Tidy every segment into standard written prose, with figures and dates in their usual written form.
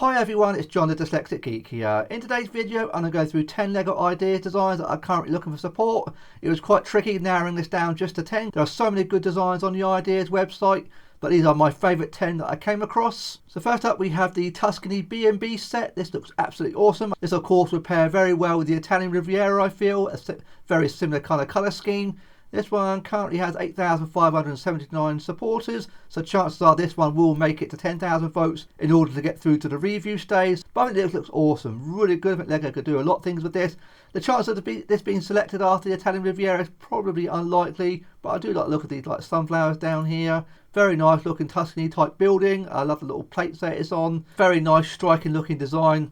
Hi everyone, it's John the Dyslexic Geek here. In today's video I'm going to go through 10 LEGO ideas designs that are currently looking for support. It was quite tricky narrowing this down just to 10. There are so many good designs on the ideas website, but these are my favourite 10 that I came across. So first up we have the Tuskany BnB set. This looks absolutely awesome. This of course would pair very well with the Italian Riviera, I feel. A very similar kind of colour scheme. This one currently has 8,579 supporters, so chances are this one will make it to 10,000 votes in order to get through to the review stage. But I think this looks awesome, really good. I think LEGO could do a lot of things with this. The chance of this being selected after the Italian Riviera is probably unlikely, but I do like to look at these like sunflowers down here. Very nice looking Tuscany type building. I love the little plates that it's on. Very nice striking looking design.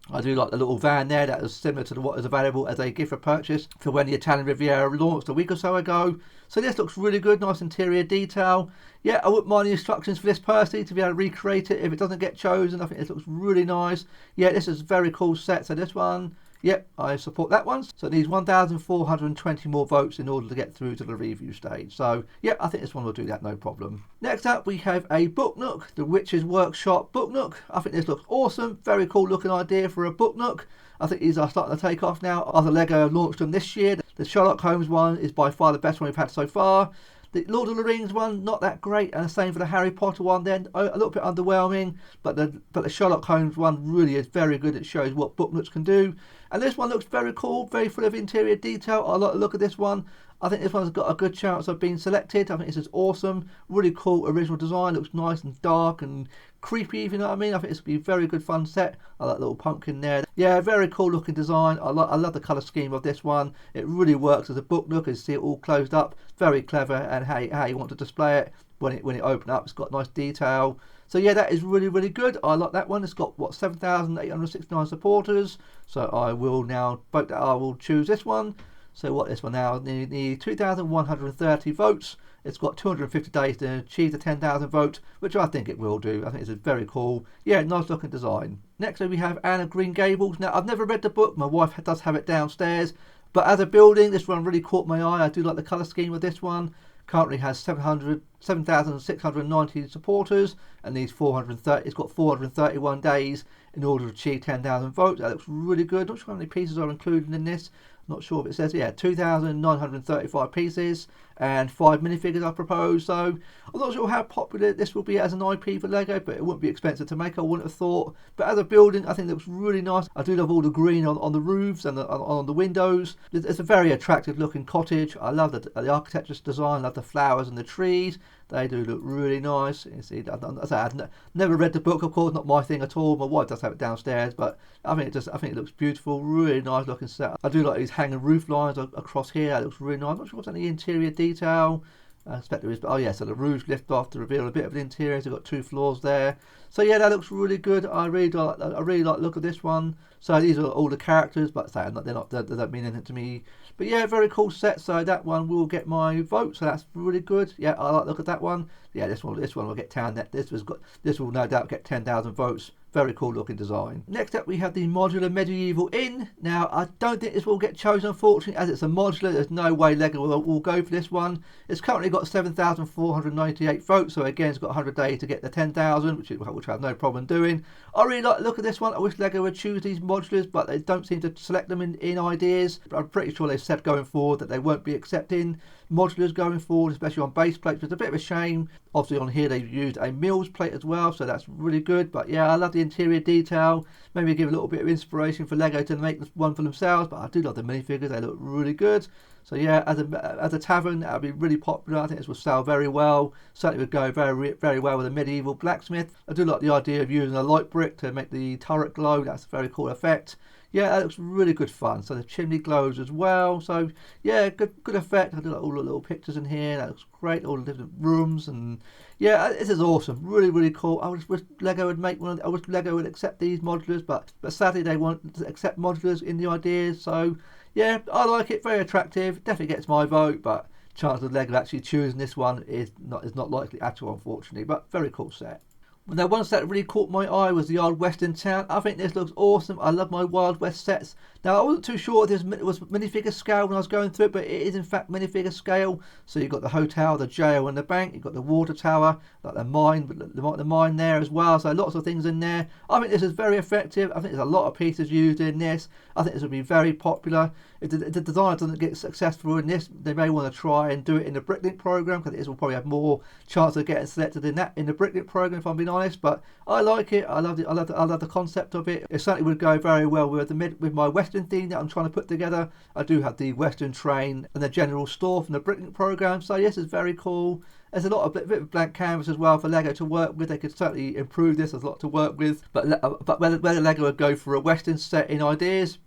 I do like the little van there that is similar to what is available as a gift for purchase for when the Italian Riviera launched a week or so ago. So this looks really good, nice interior detail. Yeah, I wouldn't mind the instructions for this personally to be able to recreate it if it doesn't get chosen. I think this looks really nice. Yeah, this is a very cool set. So this one, yep, I support that one. So it needs 1,420 more votes in order to get through to the review stage. So, yeah, I think this one will do that, no problem. Next up, we have a Booknook, the Witch's Workshop Booknook. I think this looks awesome. Very cool looking idea for a Booknook. I think these are starting to take off now after LEGO have launched them this year. The Sherlock Holmes one is by far the best one we've had so far. The Lord of the Rings one, not that great, and the same for the Harry Potter one then, a little bit underwhelming, but the Sherlock Holmes one really is very good. It shows what Booknooks can do. And this one looks very cool, very full of interior detail. I like the look of this one. I think this one's got a good chance of being selected. I think this is awesome. Really cool original design. Looks nice and dark and creepy, if you know what I mean. I think this will be a very good fun set. I like the little pumpkin there. Yeah, very cool looking design. I love the colour scheme of this one. It really works as a book nook. You see it all closed up. Very clever, and how you want to display it when it open up. It's got nice detail. So yeah, that is really, really good. I like that one. It's got, what, 7,869 supporters. So I will now vote that I will choose this one. So what this one now, need 2,130 votes. It's got 250 days to achieve the 10,000 votes, which I think it will do. I think it's a very cool, yeah, nice looking design. Next up we have Anne of Green Gables. Now I've never read the book. My wife does have it downstairs. But as a building, this one really caught my eye. I do like the colour scheme of this one. Currently has 7,690 supporters and needs 430. It's got 431 days in order to achieve 10,000 votes. That looks really good. Not sure how many pieces are included in this. Not sure if it says, yeah, 2,935 pieces and 5 minifigures I propose. So I'm not sure how popular this will be as an IP for LEGO, but it wouldn't be expensive to make, I wouldn't have thought. But as a building, I think it looks really nice. I do love all the green on the roofs and on the windows. It's a very attractive looking cottage. I love the architecture's design, I love the flowers and the trees. They do look really nice. You see, I've never read the book, of course, not my thing at all. My wife does have it downstairs, but I think it looks beautiful, really nice looking set. I do like these hanging roof lines across here. It looks really nice. I'm not sure what's any interior detail. I expect there is, but oh yeah, so the roofs lift off to reveal a bit of the interior. So we've got 2 floors there. So yeah, that looks really good. I really like the look of this one. So these are all the characters, but they don't mean anything to me. But yeah, very cool set. So that one will get my vote. So that's really good. Yeah, I like the look at that one. Yeah, this one will get 10. This will no doubt get 10,000 votes. Very cool looking design. Next up we have the Modular Medieval Inn. Now I don't think this will get chosen, unfortunately, as it's a modular. There's no way LEGO will go for this one. It's currently got 7,498 votes, so again it's got 100 days to get the 10,000, which I have no problem doing. I really like the look of this one. I wish LEGO would choose these modulars, but they don't seem to select them in ideas. I'm pretty sure they've said going forward that they won't be accepting modulars going forward, especially on base plates. It's a bit of a shame. Obviously on here they've used a Mills plate as well, so that's really good. But yeah, I love the interior detail. Maybe give a little bit of inspiration for LEGO to make one for themselves, but I do love the minifigures. They look really good. So yeah, as a tavern, that would be really popular. I think this will sell very well. Certainly would go very, very well with a medieval blacksmith. I do like the idea of using a light brick to make the turret glow. That's a very cool effect. Yeah, that looks really good fun. So the chimney glows as well. So yeah, good effect. I do like all the little pictures in here. That looks great. All the different rooms, and yeah, this is awesome. Really, really cool. I wish LEGO would make one. I wish LEGO would accept these modulars, but sadly they won't accept modulars in the ideas. So yeah, I like it. Very attractive. Definitely gets my vote, but chance of LEGO actually choosing this one is not likely at all, unfortunately. But very cool set. Now, one set that really caught my eye was the old Weston Town. I think this looks awesome. I love my Wild West sets. Now, I wasn't too sure if this was minifigure scale when I was going through it, but it is in fact minifigure scale. So you've got the hotel, the jail, and the bank. You've got the water tower, like the mine, the mine there as well. So lots of things in there. I think this is very effective. I think there's a lot of pieces used in this. I think this will be very popular. If the design doesn't get successful in this, they may want to try and do it in the Bricklink program, because this will probably have more chance of getting selected in the Bricklink program, if I'm being honest. But I like it. I love the concept of it. It certainly would go very well with my Western theme that I'm trying to put together. I do have the Western train and the general store from the Bricklink program. So yes, it's very cool. There's a lot of bit of blank canvas as well for Lego to work with. They could certainly improve this. There's a lot to work with. But whether Lego would go for a Western set in ideas,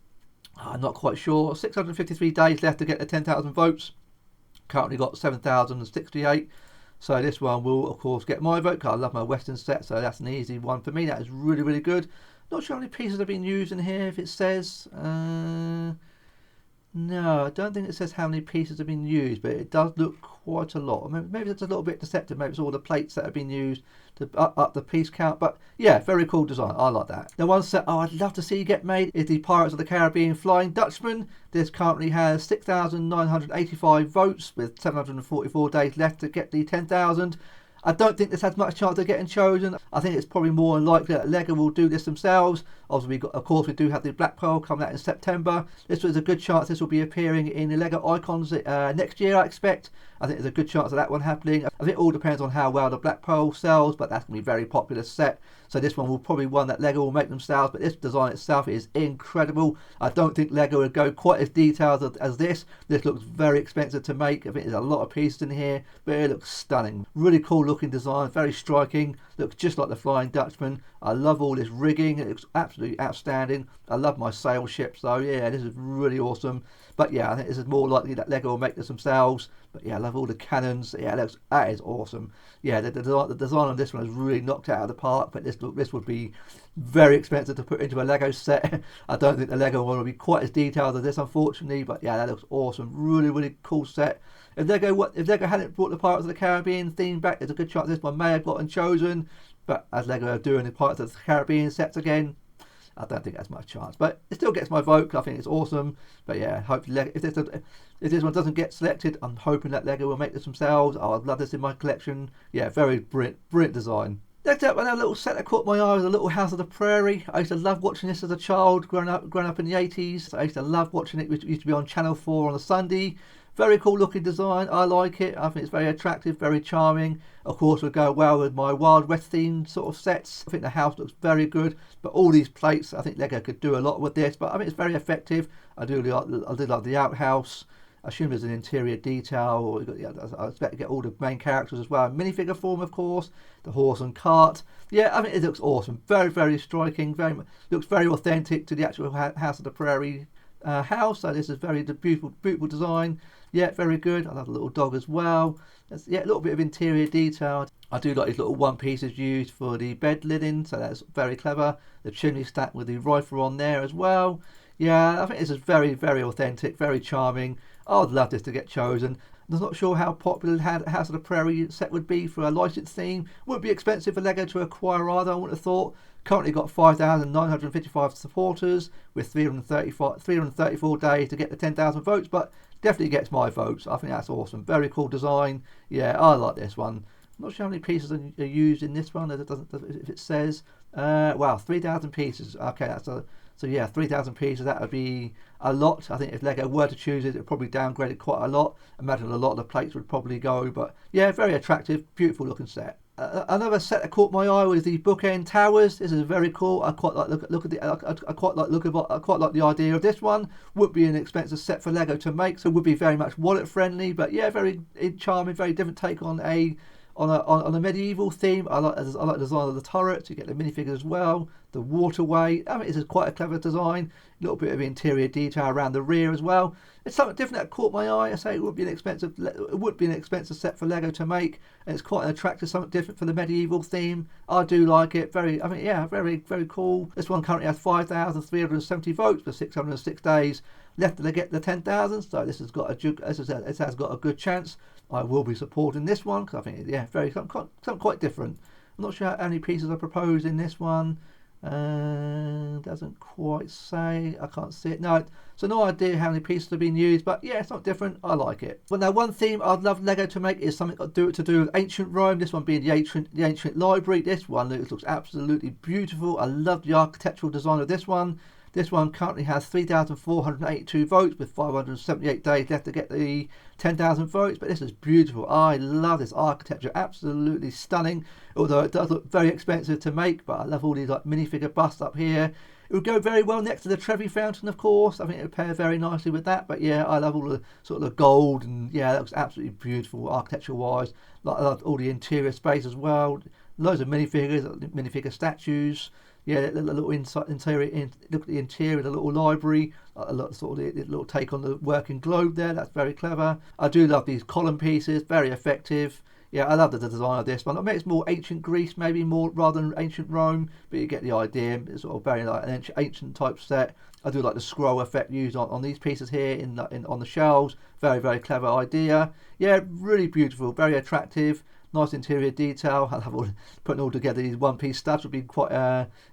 I'm not quite sure. 653 days left to get the 10,000 votes. Currently got 7,068. So this one will, of course, get my vote, because I love my Western set. So that's an easy one for me. That is really, really good. Not sure how many pieces have been used in here. If it says... no, I don't think it says how many pieces have been used, but it does look quite a lot. Maybe it's a little bit deceptive. Maybe it's all the plates that have been used to up the piece count. But yeah, very cool design. I like that. The one set I'd love to see get made is the Pirates of the Caribbean Flying Dutchman. This currently has 6,985 votes with 744 days left to get the 10,000. I don't think this has much chance of getting chosen. I think it's probably more unlikely that Lego will do this themselves. Obviously, of course, we do have the Black Pearl coming out in September. This was a good chance this will be appearing in the Lego Icons next year, I expect. I think there's a good chance of that one happening. I think it all depends on how well the Black Pearl sells, but that's going to be a very popular set. So this one will probably one that Lego will make themselves, but this design itself is incredible. I don't think Lego would go quite as detailed as this. This looks very expensive to make. I think there's a lot of pieces in here, but it looks stunning. Really cool looking design, very striking. Looks just like the Flying Dutchman. I love all this rigging. It looks absolutely outstanding. I love my sail ship, so yeah, this is really awesome. But yeah, I think this is more likely that Lego will make this themselves. But yeah, I love all the cannons. Yeah, that is awesome. Yeah, the design on this one is really knocked out of the park. But this would be very expensive to put into a Lego set. I don't think the Lego one will be quite as detailed as this, unfortunately. But yeah, that looks awesome. Really, really cool set. If Lego hadn't brought the Pirates of the Caribbean theme back, there's a good chance this one may have gotten chosen. But as Lego are doing the Pirates of the Caribbean sets again, I don't think that's much chance, but it still gets my vote. I think it's awesome. But yeah, hopefully if this one doesn't get selected, I'm hoping that Lego will make this themselves. Oh, I'd love this in my collection. Yeah, very brilliant design. Next up, another little set that caught my eye was a Little House of the Prairie. I used to love watching this as a child, growing up in the 80s. I used to love watching it. It used to be on Channel 4 on a Sunday. Very cool looking design. I like it. I think it's very attractive, very charming. Of course, would go well with my Wild West themed sort of sets. I think the house looks very good. But all these plates, I think Lego could do a lot with this. But I think it's very effective. I do like the outhouse. I assume there's an interior detail. I expect to get all the main characters as well. Minifigure form, of course. The horse and cart. Yeah, I mean, it looks awesome. Very, very striking. Looks very authentic to the actual House of the Prairie house. So this is very beautiful design. Yeah, very good. I love the little dog as well. Yeah, a little bit of interior detail. I do like these little one pieces used for the bed linen, so that's very clever. The chimney stack with the rifle on there as well. Yeah, I think this is very, very authentic, very charming. I'd love this to get chosen. I'm not sure how popular the House of the Prairie set would be for a licensed theme. Wouldn't be expensive for Lego to acquire either, I wouldn't have thought. Currently got 5,955 supporters with 334 days to get the 10,000 votes, but definitely gets my votes. I think that's awesome. Very cool design. Yeah, I like this one. I'm not sure how many pieces are used in this one. If it says, wow, 3,000 pieces. Okay, so yeah, 3,000 pieces. That would be a lot. I think if Lego were to choose it, it'd probably downgrade it quite a lot. Imagine a lot of the plates would probably go. But yeah, very attractive, beautiful looking set. Another set that caught my eye was the Bookend Towers. This is very cool. I quite like the idea of this one. Would be an expensive set for Lego to make, so would be very much wallet friendly. But yeah, very charming, very different take on a medieval theme. I like the design of the turrets. You get the minifigures as well. The waterway. I mean, this is quite a clever design. A little bit of interior detail around the rear as well. It's something different that caught my eye. I say it would be an expensive set for Lego to make, and it's quite an attractive, something different for the medieval theme. I do like it. Very cool. This one currently has 5,370 votes for 606 days left to get the 10,000. So this has got a good chance. I will be supporting this one because I think something quite different. I'm not sure how many pieces are proposed in this one. Doesn't quite say. I can't see it. No, so no idea how many pieces have been used, but yeah, it's not different. I like it. Well, now one theme I'd love Lego to make is something to do with ancient Rome. This one being the ancient library. This one looks absolutely beautiful. I love the architectural design of this one. This one currently has 3,482 votes with 578 days left to get the 10,000 votes, but this is beautiful. I love this architecture, absolutely stunning, although it does look very expensive to make, but I love all these like minifigure busts up here. It would go very well next to the Trevi Fountain, of course. I think it would pair very nicely with that, but yeah, I love all the sort of the gold, and yeah, that looks absolutely beautiful architecture-wise. I love all the interior space as well. Loads of minifigure statues. Yeah, the little interior. Look at the interior, the little library, a lot sort of the little take on the working globe there. That's very clever. I do love these column pieces, very effective. Yeah, I love the design of this one. I mean, it's more ancient Greece, maybe more rather than ancient Rome, but you get the idea. It's sort of very like an ancient type set. I do like the scroll effect used on these pieces here on the shelves. Very, very clever idea. Yeah, really beautiful, very attractive. Nice interior detail. I love putting all together these one-piece studs would be quite,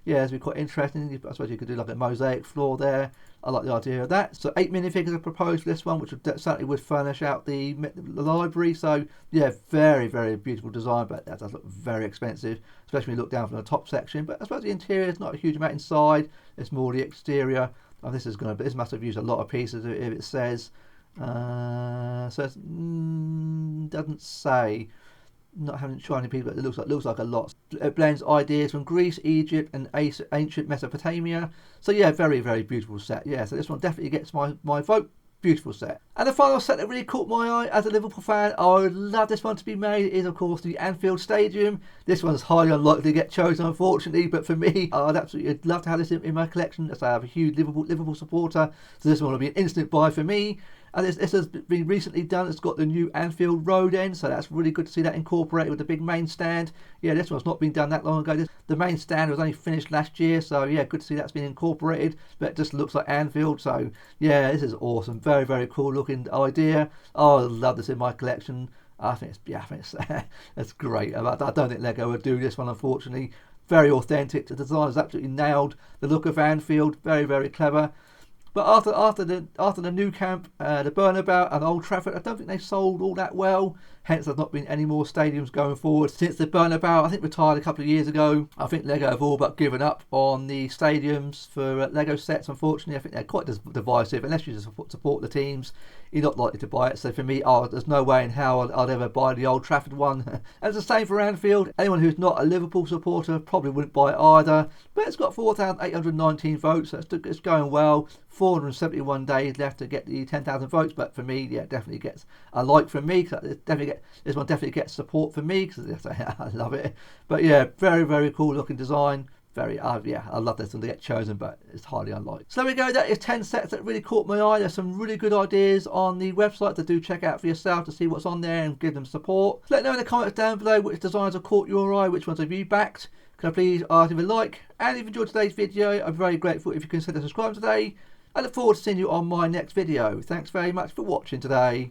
it'd be quite interesting. I suppose you could do like a mosaic floor there. I like the idea of that. So 8 minifigures are proposed for this one, which certainly would furnish out the library. So yeah, very, very beautiful design, but that does look very expensive, especially when you look down from the top section. But I suppose the interior is not a huge amount inside. It's more the exterior. And this must have used a lot of pieces if it says. So it doesn't say. Not having shiny people, it looks like a lot. It blends ideas from Greece, Egypt, and ancient Mesopotamia. So yeah, very, very beautiful set. Yeah, so this one definitely gets my vote. Beautiful set. And the final set that really caught my eye as a Liverpool fan, I would love this one to be made, is of course the Anfield Stadium. This one's highly unlikely to get chosen, unfortunately, but for me, I'd absolutely love to have this in my collection, as I have a huge Liverpool supporter, so this one will be an instant buy for me. And this has been recently done. It's got the new Anfield Road end, so that's really good to see that incorporated with the big main stand. Yeah, this one's not been done that long ago. The main stand was only finished last year, so yeah, good to see that's been incorporated. But it just looks like Anfield, so yeah, this is awesome. Very, very cool looking idea. Oh, I love this in my collection. I think it's great. I don't think Lego would do this one, unfortunately. Very authentic. The design has absolutely nailed the look of Anfield. Very, very clever. But after the Nou Camp, the Bernabeu and Old Trafford, I don't think they sold all that well. Hence, there's not been any more stadiums going forward since the Bernabeu, I think, retired a couple of years ago. I think Lego have all but given up on the stadiums for Lego sets. Unfortunately, I think they're quite divisive. Unless you support the teams, you're not likely to buy it. So for me, there's no way in hell I'd ever buy the Old Trafford one. And it's the same for Anfield. Anyone who's not a Liverpool supporter probably wouldn't buy it either. But it's got 4,819 votes, so it's going well. 471 days left to get the 10,000 votes, but for me, yeah, definitely gets a like from me. This one definitely gets support from me because I love it. But yeah, very, very cool looking design. I love this one to get chosen, but it's highly unlikely. So there we go. That is 10 sets that really caught my eye. There's some really good ideas on the website to do check out for yourself to see what's on there and give them support. So let me know in the comments down below which designs have caught your eye, which ones have you backed. Can I please ask if you like? And if you enjoyed today's video, I'm very grateful if you consider subscribing today. I look forward to seeing you on my next video. Thanks very much for watching today.